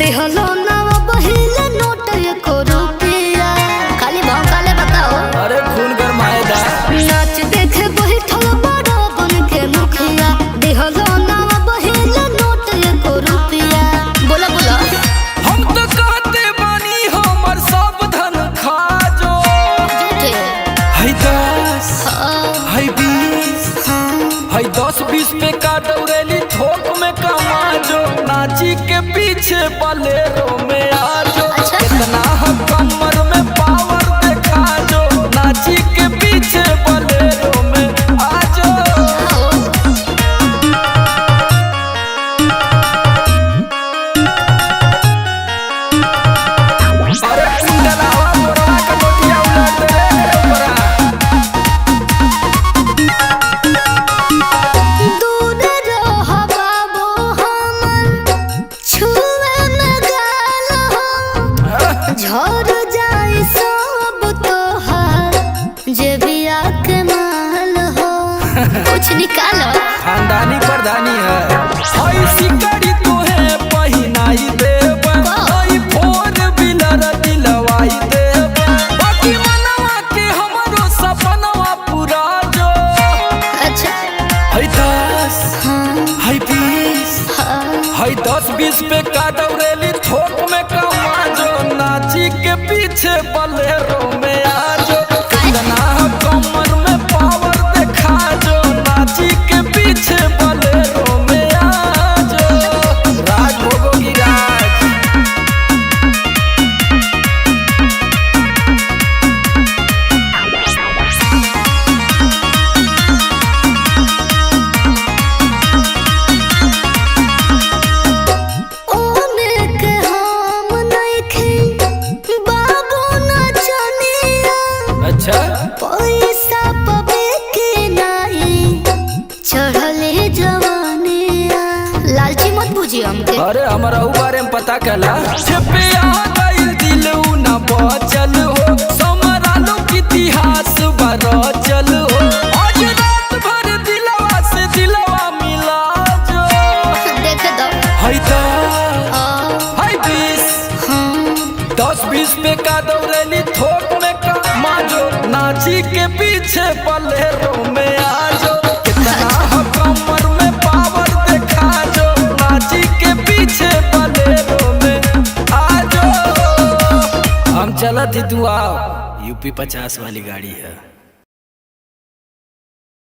देहलो ना बहिले नोट एको रुपया खाली भौकाले बताओ। अरे खून गरमाएगा नाच देखे बैठल बड़ा बन के मुखिया देहलो ना बहिले नोट एको रुपया। बोला बोला हम तो कहते बानी हमर सब धन खा जो झूठे है 10 है 20 है 10-20 पे का दौड़ेली थोक में कमा जो नाची के पीछे बलेरो में आ जो कितना हम कमर में पावर देखा जो नाची के पीछे बलेरो में आ जो। अरे कुंडलावा मोरवा का मोतिया उलट रे ओकरा दूर रह बाबू हमर छुए में गाल हो झड़ जाए सब तोहार जे बिया के माल हो कुछ निकालो। खानदानी प्रधानी है हई सिकड़ी तोहे पहिनाई देब हई फोर व्हीलर दिलवाई देब बाकी मनवा के हमरो सपनवा पूरा जो। अच्छा हई 10 हई 20 हई 10-20 पे का दौड़ेली थोक में कमा जो नाची के पीछे बलेरो में आ जो कितना कमर में पावर देखा जो नाची के पीछे बलेरो में आ जो। राज भोगोगी राज ओने के हम नइखे बाबू नचनिया अच्छा पैसा पबे के नाही चढ़ले जवानिया लालची मत बुझिए हमके। अरे हमारा उ बारे में पता कला छपे आ गइल दिल उ ना बचल हो समरालो की इतिहास बरचल हो आज रात भर दिलवा से दिलवा मिला जो। देख दो हई तो आ, हई 20 हाँ 10-20 पे का दौड़ेली थोक में कमा जो नाची के पीछे बलेरो में आ जो कितना हम कमर में पावर देखा जो नाची के पीछे बलेरो में आ जो। हम चलत ही तू आओ यूपी 50 वाली गाड़ी है।